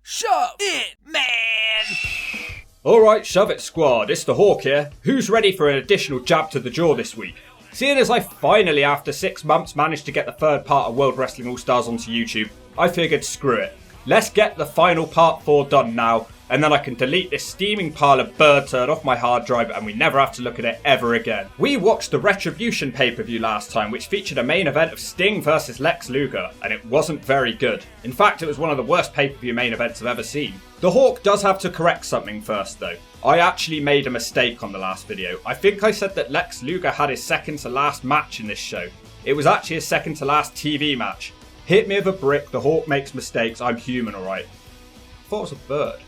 Shove it, man! Alright, shove it squad, it's the Hawk here. Who's ready for an additional jab to the jaw this week? Seeing as I finally, after 6 months, managed to get the third part of World Wrestling Allstars onto YouTube, I figured screw it. Let's get the final part 4 done now, and then I can delete this steaming pile of bird turd off my hard drive and we never have to look at it ever again. We watched the Retribution pay-per-view last time, which featured a main event of Sting versus Lex Luger, and it wasn't very good. In fact, it was one of the worst pay-per-view main events I've ever seen. The Hawk does have to correct something first though. I actually made a mistake on the last video. I think I said that Lex Luger had his second to last match in this show. It was actually his second to last TV match. Hit me with a brick, the Hawk makes mistakes, I'm human alright. I thought it was a bird.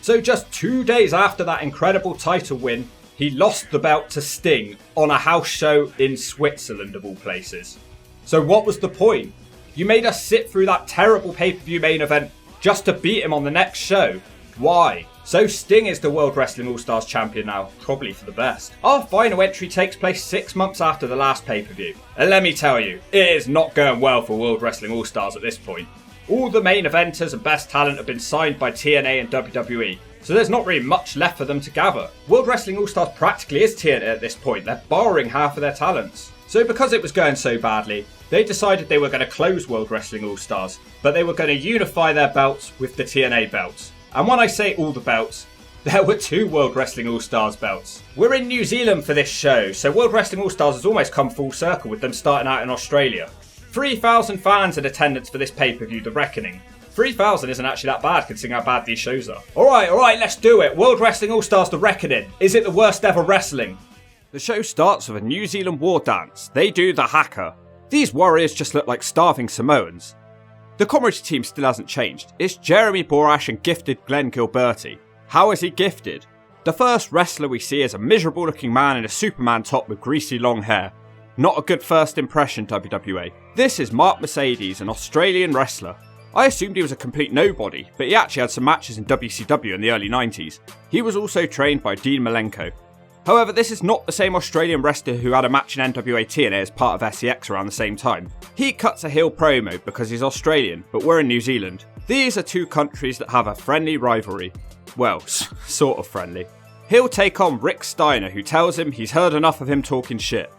So just 2 days after that incredible title win, he lost the belt to Sting on a house show in Switzerland of all places. So what was the point? You made us sit through that terrible pay-per-view main event just to beat him on the next show. Why? So Sting is the World Wrestling All-Stars champion now, probably for the best. Our final entry takes place 6 months after the last pay-per-view. And let me tell you, it is not going well for World Wrestling All-Stars at this point. All the main eventers and best talent have been signed by TNA and WWE, so there's not really much left for them to gather. World Wrestling All-Stars practically is TNA at this point, they're borrowing half of their talents. So because it was going so badly, they decided they were going to close World Wrestling All-Stars, but they were going to unify their belts with the TNA belts. And when I say all the belts, there were 2 World Wrestling All-Stars belts. We're in New Zealand for this show, so World Wrestling All-Stars has almost come full circle with them starting out in Australia. 3,000 fans in attendance for this pay-per-view, The Reckoning. 3,000 isn't actually that bad considering how bad these shows are. Alright, let's do it. World Wrestling All-Stars The Reckoning. Is it the worst ever wrestling? The show starts with a New Zealand war dance. They do the haka. These warriors just look like starving Samoans. The commentary team still hasn't changed. It's Jeremy Borash and gifted Glenn Gilberti. How is he gifted? The first wrestler we see is a miserable looking man in a Superman top with greasy long hair. Not a good first impression, WWA. This is Mark Mercedes, an Australian wrestler. I assumed he was a complete nobody, but he actually had some matches in WCW in the early 90s. He was also trained by Dean Malenko. However, this is not the same Australian wrestler who had a match in NWA TNA as part of SEX around the same time. He cuts a heel promo because he's Australian, but we're in New Zealand. These are 2 countries that have a friendly rivalry. Well, sort of friendly. He'll take on Rick Steiner, who tells him he's heard enough of him talking shit.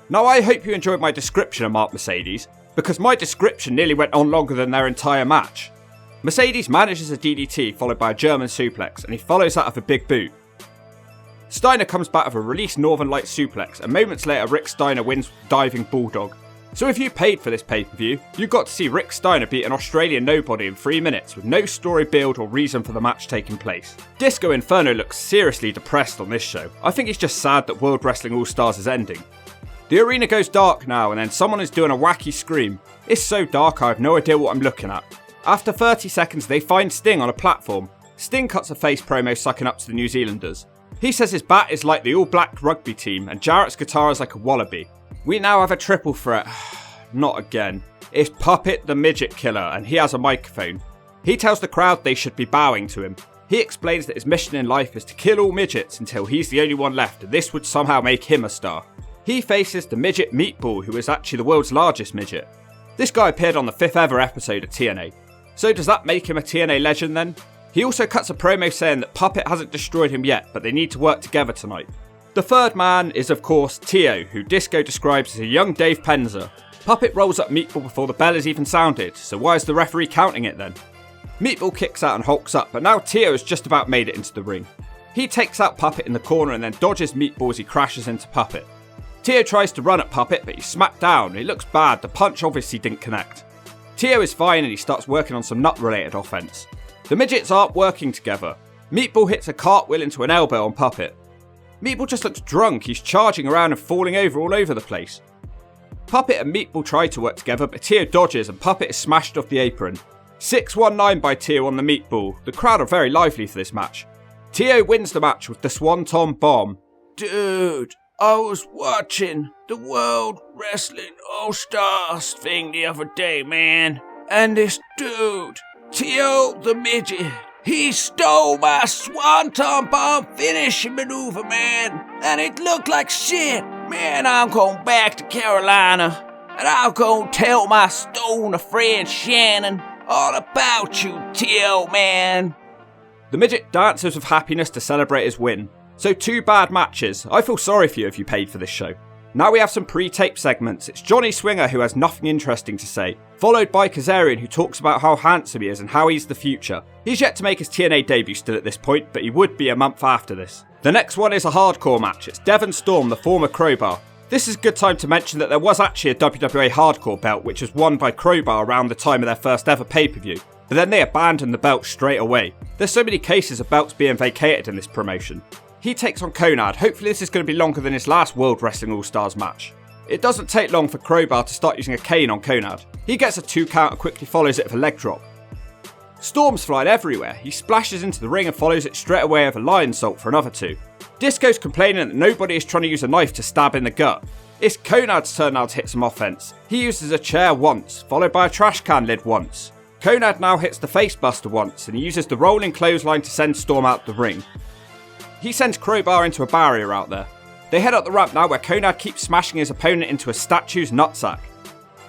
Now I hope you enjoyed my description of Mark Mercedes, because my description nearly went on longer than their entire match. Mercedes manages a DDT followed by a German suplex, and he follows that with a big boot. Steiner comes back with a released Northern Lights suplex, and moments later Rick Steiner wins with diving bulldog. So if you paid for this pay-per-view, you got to see Rick Steiner beat an Australian nobody in 3 minutes with no story build or reason for the match taking place. Disco Inferno looks seriously depressed on this show. I think he's just sad that World Wrestling All-Stars is ending. The arena goes dark now and then someone is doing a wacky scream. It's so dark I have no idea what I'm looking at. After 30 seconds they find Sting on a platform. Sting cuts a face promo sucking up to the New Zealanders. He says his bat is like the all-black rugby team and Jarrett's guitar is like a wallaby. We now have a triple threat. Not again. It's Puppet the Midget Killer and he has a microphone. He tells the crowd they should be bowing to him. He explains that his mission in life is to kill all midgets until he's the only one left and this would somehow make him a star. He faces the midget Meatball, who is actually the world's largest midget. This guy appeared on the 5th ever episode of TNA. So does that make him a TNA legend then? He also cuts a promo saying that Puppet hasn't destroyed him yet, but they need to work together tonight. The third man is of course Tio, who Disco describes as a young Dave Penza. Puppet rolls up Meatball before the bell is even sounded, so why is the referee counting it then? Meatball kicks out and hulks up, but now Tio has just about made it into the ring. He takes out Puppet in the corner and then dodges Meatball as he crashes into Puppet. Tio tries to run at Puppet, but he's smacked down. It looks bad, the punch obviously didn't connect. Tio is fine and he starts working on some nut-related offense. The midgets aren't working together. Meatball hits a cartwheel into an elbow on Puppet. Meatball just looks drunk, he's charging around and falling over all over the place. Puppet and Meatball try to work together, but Tio dodges and Puppet is smashed off the apron. 619 by Tio on the Meatball. The crowd are very lively for this match. Tio wins the match with the Swanton Bomb. Dude, I was watching the World Wrestling All-Stars thing the other day, man. And this dude, Tio the Midget, he stole my Swanton Bomb finishing maneuver, man. And it looked like shit. Man, I'm going back to Carolina. And I'm going to tell my stoner friend Shannon. All about you, T.O. man. The midget dances with happiness to celebrate his win. So 2 bad matches. I feel sorry for you if you paid for this show. Now we have some pre-tape segments. It's Johnny Swinger who has nothing interesting to say, followed by Kazarian who talks about how handsome he is and how he's the future. He's yet to make his TNA debut still at this point, but he would be a month after this. The next one is a hardcore match. It's Devon Storm, the former Crowbar. This is a good time to mention that there was actually a WWA hardcore belt which was won by Crowbar around the time of their first ever pay-per-view, but then they abandoned the belt straight away. There's so many cases of belts being vacated in this promotion. He takes on Konad. Hopefully this is going to be longer than his last World Wrestling All-Stars match. It doesn't take long for Crowbar to start using a cane on Konad. He gets a 2 count and quickly follows it with a leg drop. Storm's flying everywhere. He splashes into the ring and follows it straight away with a lion salt for another 2. Disco's complaining that nobody is trying to use a knife to stab in the gut. It's Konad's turn now to hit some offense. He uses a chair once, followed by a trash can lid once. Konad now hits the facebuster once and he uses the rolling clothesline to send Storm out the ring. He sends Crowbar into a barrier out there. They head up the ramp now where Konad keeps smashing his opponent into a statue's nutsack.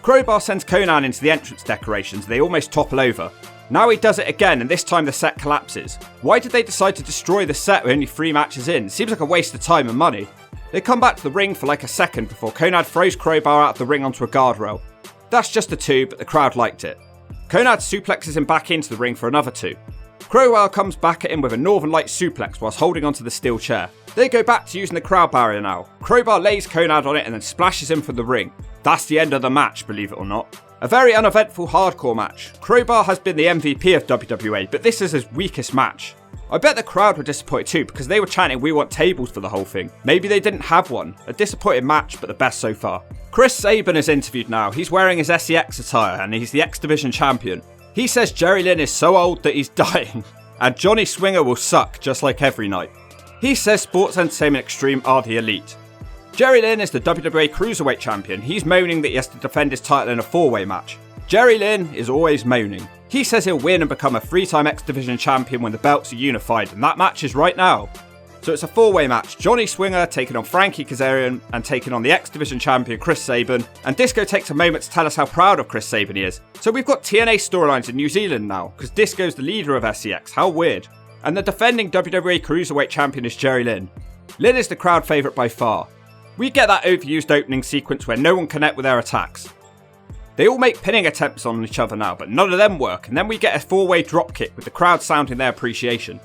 Crowbar sends Konad into the entrance decorations, they almost topple over. Now he does it again and this time the set collapses. Why did they decide to destroy the set with only 3 matches in? Seems like a waste of time and money. They come back to the ring for like a second before Konad throws Crowbar out of the ring onto a guardrail. That's just a 2, but the crowd liked it. Konad suplexes him back into the ring for another 2. Crowbar comes back at him with a Northern Light suplex whilst holding onto the steel chair. They go back to using the crowd barrier now. Crowbar lays Konad on it and then splashes him from the ring. That's the end of the match, believe it or not. A very uneventful hardcore match. Crowbar has been the MVP of WWA, but this is his weakest match. I bet the crowd were disappointed too because they were chanting "we want tables" for the whole thing. Maybe they didn't have one. A disappointing match, but the best so far. Chris Sabin is interviewed now. He's wearing his SEX attire and he's the X Division champion. He says Jerry Lynn is so old that he's dying, and Johnny Swinger will suck just like every night. He says Sports Entertainment Extreme are the elite. Jerry Lynn is the WWA Cruiserweight champion. He's moaning that he has to defend his title in a 4-way match. Jerry Lynn is always moaning. He says he'll win and become a 3-time X Division champion when the belts are unified, and that match is right now. So it's a 4-way match. Johnny Swinger taking on Frankie Kazarian and taking on the X Division champion Chris Sabin. And Disco takes a moment to tell us how proud of Chris Sabin he is. So we've got TNA storylines in New Zealand now, because Disco's the leader of SEX. How weird. And the defending WWE Cruiserweight champion is Jerry Lynn. Lynn is the crowd favourite by far. We get that overused opening sequence where no one connect with their attacks. They all make pinning attempts on each other now, but none of them work, and then we get a 4-way dropkick with the crowd sounding their appreciation.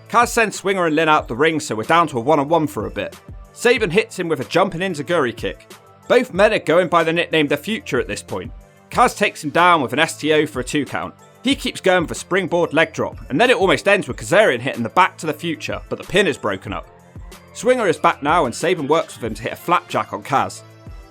Kaz sends Swinger and Lynn out the ring, so we're down to a 1-on-1 for a bit. Sabin hits him with a jumping enziguri kick. Both men are going by the nickname The Future at this point. Kaz takes him down with an STO for a 2 count. He keeps going with a springboard leg drop, and then it almost ends with Kazarian hitting the back to the Future, but the pin is broken up. Swinger is back now and Sabin works with him to hit a flapjack on Kaz.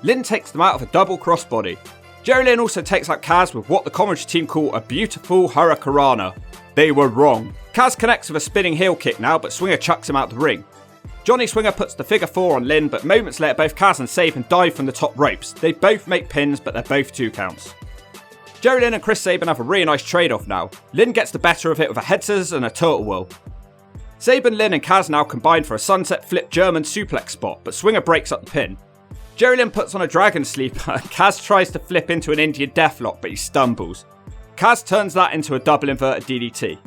Lynn takes them out with a double crossbody. Jerry Lynn also takes out Kaz with what the commentary team call a beautiful hurricanrana. They were wrong. Kaz connects with a spinning heel kick now, but Swinger chucks him out the ring. Johnny Swinger puts the figure 4 on Lynn, but moments later both Kaz and Sabin dive from the top ropes. They both make pins, but they're both 2 counts. Jerry Lynn and Chris Sabin have a really nice trade-off now. Lynn gets the better of it with a head scissors and a turtle whirl. Sabin, Lynn and Kaz now combine for a sunset flip German suplex spot, but Swinger breaks up the pin. Jerry Lynn puts on a dragon sleeper and Kaz tries to flip into an Indian deathlock, but he stumbles. Kaz turns that into a double inverted DDT.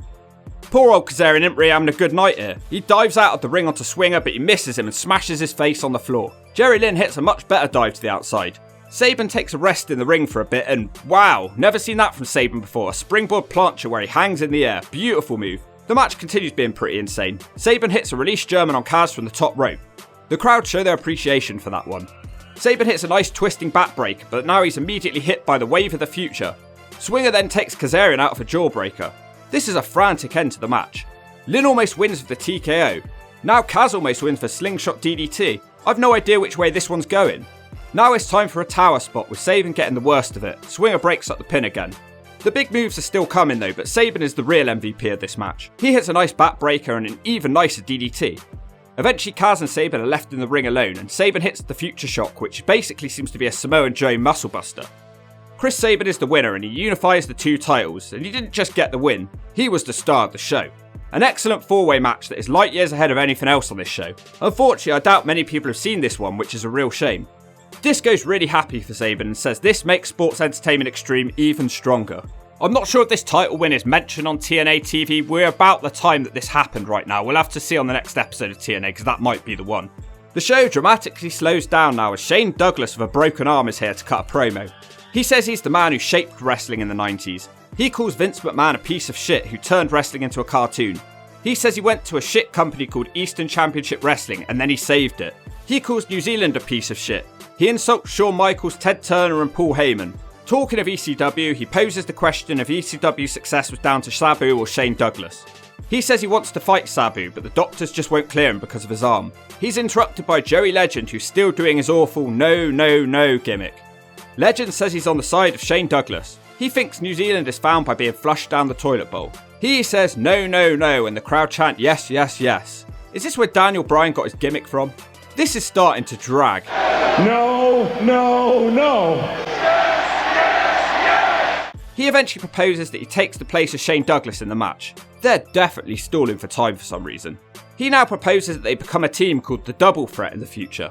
Poor old Kazarian isn't really having a good night here. He dives out of the ring onto Swinger, but he misses him and smashes his face on the floor. Jerry Lynn hits a much better dive to the outside. Sabin takes a rest in the ring for a bit and wow, never seen that from Sabin before. A springboard plancha where he hangs in the air. Beautiful move. The match continues being pretty insane. Sabin hits a release German on Kaz from the top rope. The crowd show their appreciation for that one. Sabin hits a nice twisting backbreaker, but now he's immediately hit by the wave of the future. Swinger then takes Kazarian out of a jawbreaker. This is a frantic end to the match. Lynn almost wins with the TKO. Now Kaz almost wins for slingshot DDT. I've no idea which way this one's going. Now it's time for a tower spot with Sabin getting the worst of it. Swinger breaks up the pin again. The big moves are still coming though, but Sabin is the real MVP of this match. He hits a nice backbreaker and an even nicer DDT. Eventually Kaz and Sabin are left in the ring alone and Sabin hits the future shock, which basically seems to be a Samoan Joe muscle buster. Chris Sabin is the winner and he unifies the 2 titles, and he didn't just get the win, he was the star of the show. An excellent 4-way match that is light years ahead of anything else on this show. Unfortunately, I doubt many people have seen this one, which is a real shame. Disco's really happy for Sabin and says this makes Sports Entertainment Extreme even stronger. I'm not sure if this title win is mentioned on TNA TV. We're about the time that this happened right now. We'll have to see on the next episode of TNA because that might be the one. The show dramatically slows down now as Shane Douglas with a broken arm is here to cut a promo. He says he's the man who shaped wrestling in the 90s. He calls Vince McMahon a piece of shit who turned wrestling into a cartoon. He says he went to a shit company called Eastern Championship Wrestling and then he saved it. He calls New Zealand a piece of shit. He insults Shawn Michaels, Ted Turner and Paul Heyman. Talking of ECW, he poses the question if ECW's success was down to Sabu or Shane Douglas. He says he wants to fight Sabu, but the doctors just won't clear him because of his arm. He's interrupted by Joey Legend, who's still doing his awful no gimmick. Legend says he's on the side of Shane Douglas. He thinks New Zealand is found by being flushed down the toilet bowl. He says no, and the crowd chant yes. Is this where Daniel Bryan got his gimmick from? This is starting to drag. No. He eventually proposes that he takes the place of Shane Douglas in the match. They're definitely stalling for time for some reason. He now proposes that they become a team called the Double Threat in the future.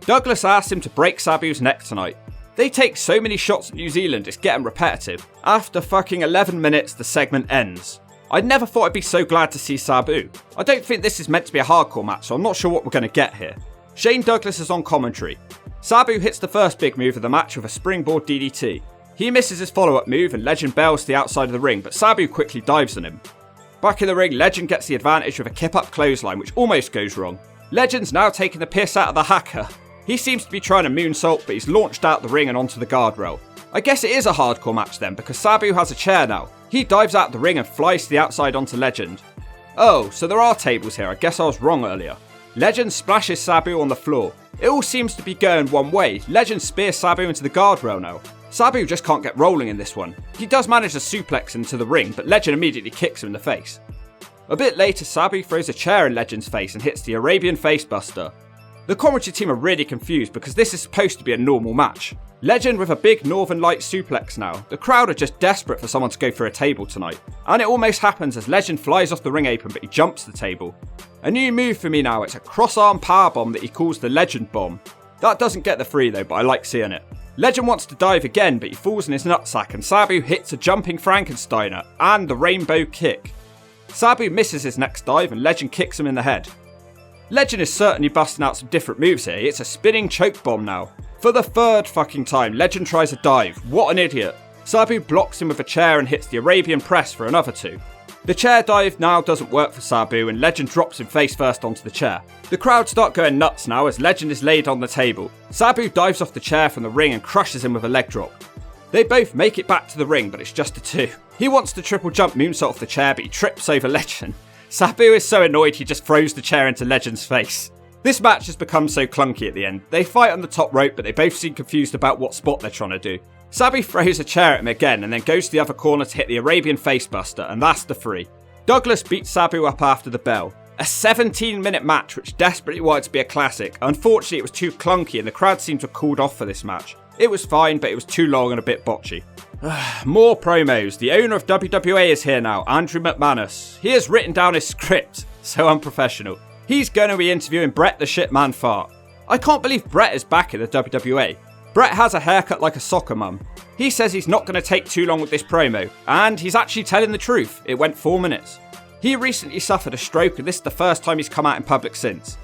Douglas asks him to break Sabu's neck tonight. They take so many shots at New Zealand it's getting repetitive. After fucking 11 minutes the segment ends. I never thought I'd be so glad to see Sabu. I don't think this is meant to be a hardcore match, so I'm not sure what we're going to get here. Shane Douglas is on commentary. Sabu hits the first big move of the match with a springboard DDT. He misses his follow-up move and Legend bails to the outside of the ring, but Sabu quickly dives on him. Back in the ring, Legend gets the advantage with a kip-up clothesline, which almost goes wrong. Legend's now taking the piss out of the hacker. He seems to be trying to moonsault, but he's launched out the ring and onto the guardrail. I guess it is a hardcore match then, because Sabu has a chair now. He dives out the ring and flies to the outside onto Legend. Oh, so there are tables here, I guess I was wrong earlier. Legend splashes Sabu on the floor. It all seems to be going one way. Legend spears Sabu into the guardrail now. Sabu just can't get rolling in this one. He does manage to suplex into the ring, but Legend immediately kicks him in the face. A bit later, Sabu throws a chair in Legend's face and hits the Arabian Facebuster. The commentary team are really confused because this is supposed to be a normal match. Legend with a big Northern Light suplex now. The crowd are just desperate for someone to go for a table tonight. And it almost happens as Legend flies off the ring apron but he jumps the table. A new move for me now, it's a cross-arm powerbomb that he calls the Legend Bomb. That doesn't get the free though, but I like seeing it. Legend wants to dive again, but he falls in his nutsack and Sabu hits a jumping Frankensteiner and the Rainbow Kick. Sabu misses his next dive and Legend kicks him in the head. Legend is certainly busting out some different moves here. It's a spinning choke bomb now. For the third fucking time, Legend tries a dive. What an idiot. Sabu blocks him with a chair and hits the Arabian Press for another two. The chair dive now doesn't work for Sabu and Legend drops him face first onto the chair. The crowd start going nuts now as Legend is laid on the table. Sabu dives off the chair from the ring and crushes him with a leg drop. They both make it back to the ring, but it's just a two. He wants to triple jump moonsault off the chair, but he trips over Legend. Sabu is so annoyed he just throws the chair into Legend's face. This match has become so clunky at the end. They fight on the top rope, but they both seem confused about what spot they're trying to do. Sabu throws a chair at him again and then goes to the other corner to hit the Arabian Facebuster, and that's the three. Douglas beats Sabu up after the bell. A 17-minute match which desperately wanted to be a classic. Unfortunately, it was too clunky and the crowd seemed to have cooled off for this match. It was fine, but it was too long and a bit botchy. More promos. The owner of WWE is here now, Andrew McManus. He has written down his script. So unprofessional. He's going to be interviewing Bret the Shitman Fart. I can't believe Bret is back in the WWE. Bret has a haircut like a soccer mum. He says he's not going to take too long with this promo, and he's actually telling the truth. It went 4 minutes. He recently suffered a stroke and this is the first time he's come out in public since.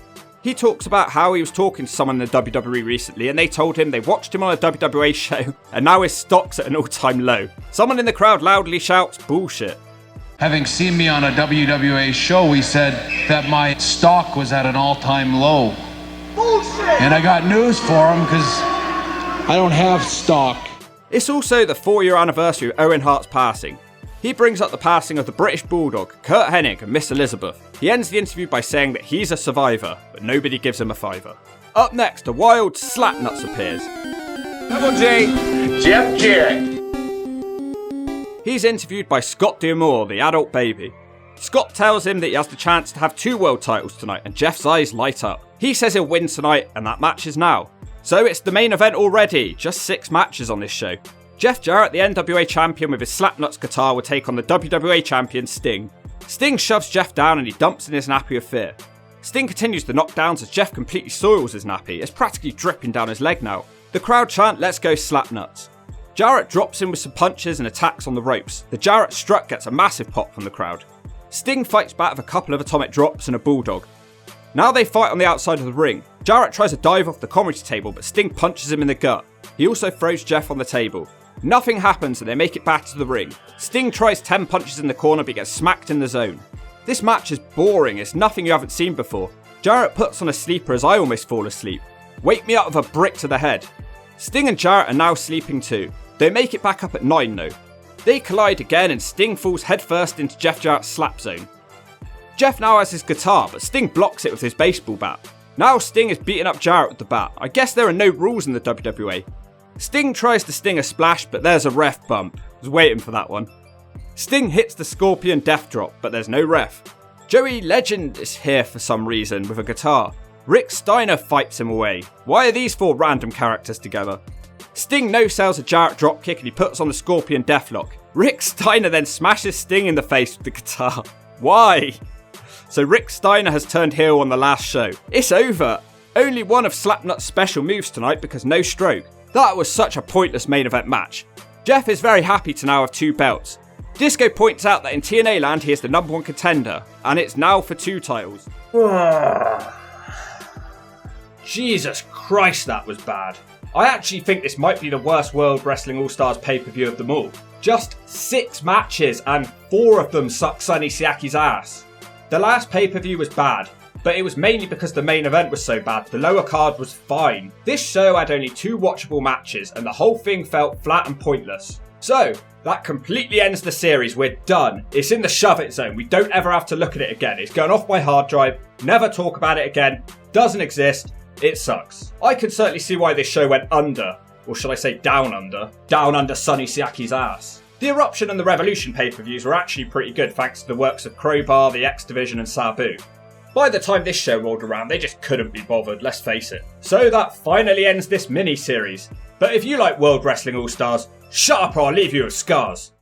He talks about how he was talking to someone in the WWE recently and they told him they watched him on a WWE show and now his stock's at an all-time low. Someone in the crowd loudly shouts, "Bullshit." Having seen me on a WWE show, he said that my stock was at an all-time low. Bullshit! And I got news for him because I don't have stock. It's also the 4-year anniversary of Owen Hart's passing. He brings up the passing of the British Bulldog, Kurt Hennig and Miss Elizabeth. He ends the interview by saying that he's a survivor, but nobody gives him a fiver. Up next, a wild Slapnuts appears. Double J, Jeff Jarrett. He's interviewed by Scott D'Amore, the adult baby. Scott tells him that he has the chance to have 2 world titles tonight and Jeff's eyes light up. He says he'll win tonight and that match is now. So it's the main event already, just 6 matches on this show. Jeff Jarrett, the NWA champion with his Slapnuts guitar, will take on the WWA champion Sting. Sting shoves Jeff down and he dumps in his nappy of fear. Sting continues the knockdowns as Jeff completely soils his nappy. It's practically dripping down his leg now. The crowd chant, "Let's go Slapnuts." Jarrett drops in with some punches and attacks on the ropes. The Jarrett strut gets a massive pop from the crowd. Sting fights back with a couple of atomic drops and a bulldog. Now they fight on the outside of the ring. Jarrett tries to dive off the commentary table, but Sting punches him in the gut. He also throws Jeff on the table. Nothing happens and they make it back to the ring. Sting tries 10 punches in the corner but gets smacked in the zone. This match is boring, it's nothing you haven't seen before. Jarrett puts on a sleeper as I almost fall asleep. Wake me up with a brick to the head. Sting and Jarrett are now sleeping too. They make it back up at 9 though. They collide again and Sting falls headfirst into Jeff Jarrett's slap zone. Jeff now has his guitar, but Sting blocks it with his baseball bat. Now Sting is beating up Jarrett with the bat. I guess there are no rules in the WWA. Sting tries to sting a splash, but there's a ref bump. I was waiting for that one. Sting hits the Scorpion death drop, but there's no ref. Joey Legend is here for some reason with a guitar. Rick Steiner fights him away. Why are these 4 random characters together? Sting no-sells a Jarrett dropkick and he puts on the Scorpion deathlock. Rick Steiner then smashes Sting in the face with the guitar. Why? So Rick Steiner has turned heel on the last show. It's over. Only one of Slapnut's special moves tonight because no stroke. That was such a pointless main event match. Jeff is very happy to now have 2 belts. Disco points out that in TNA land he is the #1 contender, and it's now for 2 titles. Jesus Christ, that was bad. I actually think this might be the worst World Wrestling All-Stars pay-per-view of them all. Just 6 matches and 4 of them suck Sonny Siaki's ass. The last pay-per-view was bad, but it was mainly because the main event was so bad. The lower card was fine. This show had only 2 watchable matches and the whole thing felt flat and pointless. So, that completely ends the series. We're done. It's in the shove it zone. We don't ever have to look at it again. It's going off my hard drive. Never talk about it again. Doesn't exist. It sucks. I can certainly see why this show went under. Or should I say down under? Down under Sonny Siaki's ass. The Eruption and the Revolution pay-per-views were actually pretty good thanks to the works of Crowbar, the X Division and Sabu. By the time this show rolled around, they just couldn't be bothered, let's face it. So that finally ends this mini-series. But if you like World Wrestling All-Stars, shut up or I'll leave you with scars.